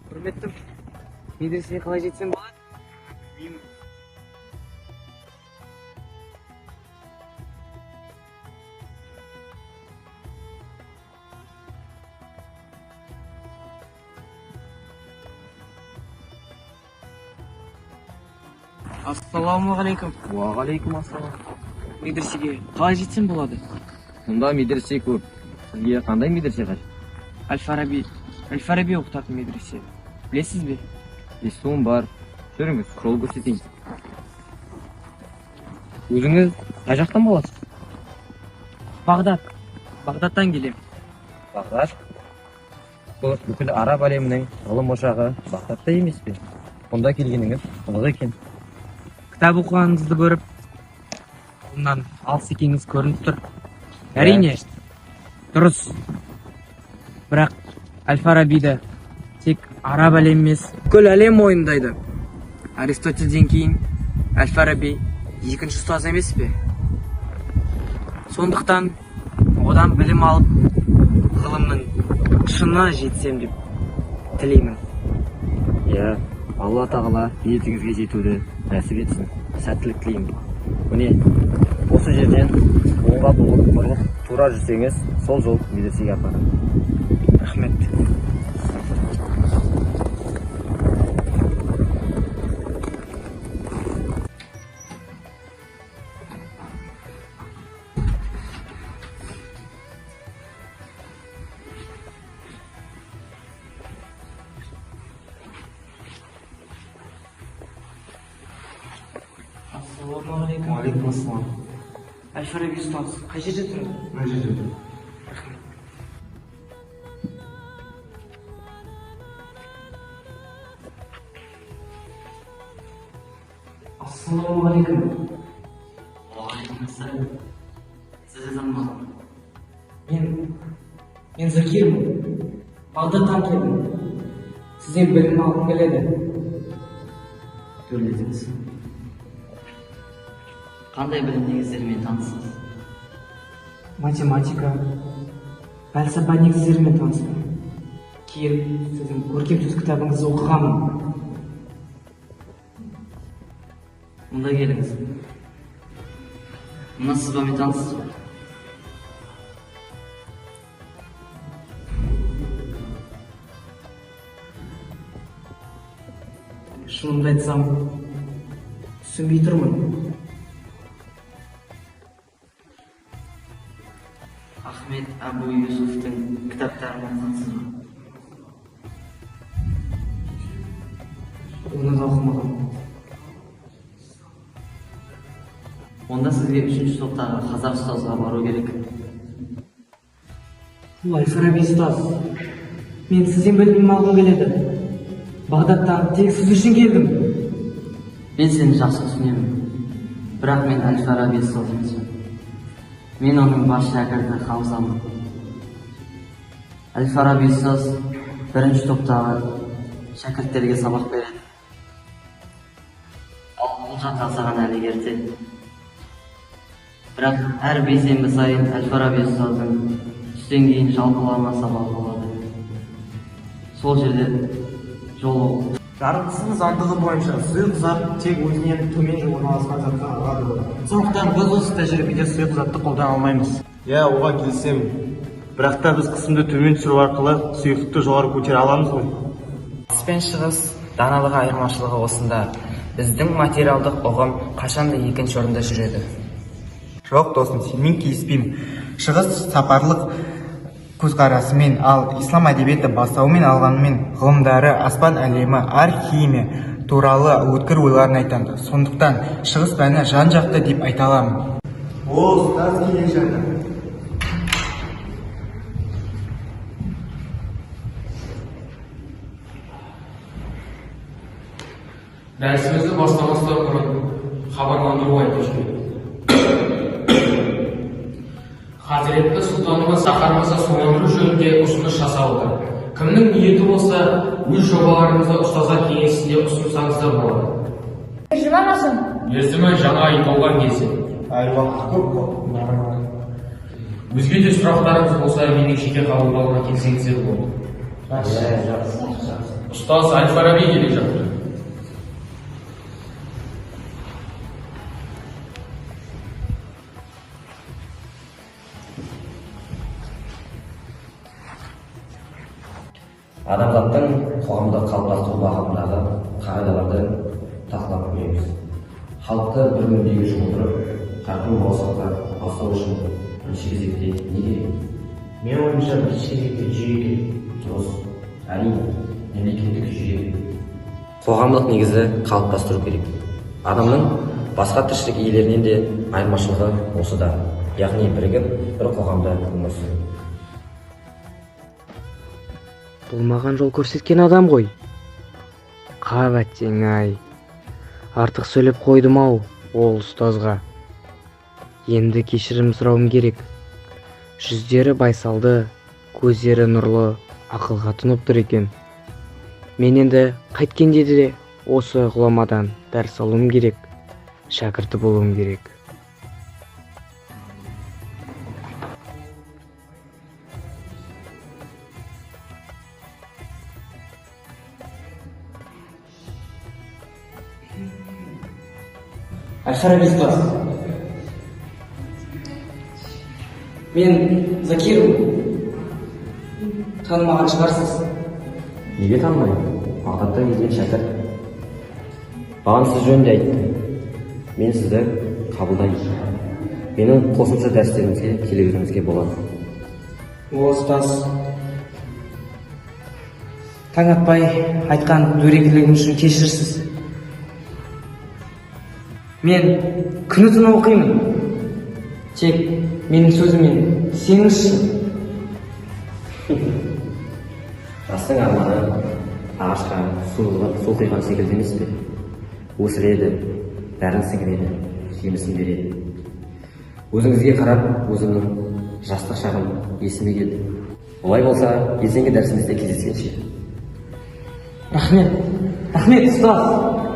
Құрметтім. Медресеге қалай жетсем болады? Ассалаумағалейкум. Уағалейкум ассалам. Медресеге қалай жетсем болады? Мұнда медресе көп. Сізге қандай медресе қажет? Әл-Фараби оқытатын медресе. Білесіз бе? Естуім бар. Жүріңіз, жол көрсетейін. Өзіңіз қай жақтан боласыз? Бағдаттан келем. Бағдат? Бұл бүкіл араб әлемінің ғылым ошағы Бағдатта емес пе? Мұнда келгеніңіз қызық екен. Кітап оқығаныңызды көріп, онdan алыс екеніңіз көрініп тұр. Әрине, дұрыс. Бірақ Әл-Фарабиді тек араб әлем емес, бүкіл әлем мойындайды. Аристотельден кейін Әл-Фараби екінші ұстаз емес пе? Сондықтан одан білім алып, ғылымның шыңына жетсем деп тілеймін. Иә, Алла тағала ниетіңізге жетуді нәсіп етсін. Сәттілік тілеймін. Міне, осы жерден оңға бұрылып тура жүрсеңіз, сол жол медресеге апарады. Рахмет. Ассалаумағалейкум. Уағалейкум ассалам. Әл-Фараби ұстаз, қай жерде тұрады? Мына жерде тұр. Ассалаумағалейкум. Уағалейкумассалам. Сіз азамат. Мен Закирмін. Бағдаттан келдім. Сізден білім алғым келеді. Төрлетіңіз. Қандай білім негіздерімен таныссыз? Математика, пәлсапа негіздерімен таныстым. Кейін сіздің көркем сөз кітабыңызды оқығанмын. Мұнда келіңіз. Мына сызбамен таныссыз ба? Шынымды айтсам, түсінбей тұрмын. Ахмет Абу Юсуфтың кітаптарын оқығансыз ба? Оны да оқымаған. Онда сізге 3-ші топтағы қазақ ұстазға бару керек. Бұл Әл-Фараби ұстаз. Мен сізден білім алғым келеді. Бағдаттан тек сіз үшін келдім. Мен сені жақсы түсінемін. Бірақ мен Әл-Фараби ұстаз емеспін. Мен оның бас шәкірті Хамзамын. Әл-Фараби ұстаз 1-ші топтағы шәкірттерге сабақ береді. Ал бұл жаққа саған әлі ерте. Бірақ әр бейсенбі сайын Әл-Фараби ұстаздың түстен кейін жалпылама сабағы болады. Сол жерде жолы. Жаратылыстың заңдылығы бойынша сұйық зат тек өзінен төмен орналасқан затқа ағады болады. Сондықтан біз осы тәжірибеде сұйық затты қолдана алмаймыз. Иә, оған келісемін. Бірақ та біз қысымды төмен түсіру арқылы сұйықтықты жоғары көтере аламыз ғой. Батыс пен шығыс даналығы айырмашылығы осында. Біздің материалдық ұғым қашанда екінші орында жүреді. Жоқ досым, сенмен келіспеймін. Шығыс сапарлық көзқарасымен, ал ислам әдебиеті бастауымен алғанымен ғылымдары аспан әлемі, архимия туралы өткір ойларын айтады. Сондықтан шығыс пәні жан-жақты деп айта аламын. О, ұстаз келе жатыр. Дәрісімізді бастамастан бұрын хабарландыру айтып жүрмін. Хазіретті сұлтанымыз сахармаса соңындыру жөнінде ұсыныс жасалды. Кімнің ниеті болса, өз жобаларыңызды ұстаздар кеңесінде ұсынсаңыздар болады. Мерзімі қашан? Мерзімі жаңа ай толған кезде. Әлі уақыт көп қой. Өзге де сұрақтарыңыз болса, менің жеке қабылдауыма келсеңіздер болады. Ұстаз Әл-Фараби келе жатыр. Адамзаттың қоғамда қалыптастыру бағытындағы қағидаларды талқылап көреміз. Халықты бір мүддеге жұмылдырып, қарқын болашаққа бастау үшін бірінші кезекте не керек? Мен ойымша бірінші кезекте жүйе керек. Дұрыс. Әрине, мемлекеттік жүйе. Қоғамдық негізді қалыптастыру керек. Адамның басқа тіршілік иелерінен де айырмашылығы осыда. Яғни бірігіп, бір қоғамда өмір сүру. Бұл маған жол көрсеткен адам ғой. Қабаттен ай. Артық сөйлеп қойдым ау ол ұстазға. Енді кешірім сұрауым керек. Жүздері байсалды, көздері нұрлы, ақылға тұнып тұр екен. Мен енді қайткенде де осы ғұламадан дәріс алуым керек. Шәкірті болуым керек. Әл-Фараби ұстаз. Мен Закирмін. Танымаған шығарсыз. Неге танымаймын? Мақтапта келген шәкірт. Маған сіз жөнінде айтты. Мен сізді қабылдаймын. Менің қосымша дәрістеріңізге келе беруіңізге болады. О, ұстаз. Таң атпай айтқан дөрекілігім үшін кешірсіз. Мен күні-түні оқимын. Тек менің сөзімен сеніңізші. Жастың арманы ағашқа су құйған секілді емес пе? Өсіреді, дәрін сіңіреді, жемісін береді. Өзіңізге қарап, өзімнің жастық шағым есіме келді. Олай болса, ертеңгі дәрісімізде кездескенше. Рахмет, ұстаз.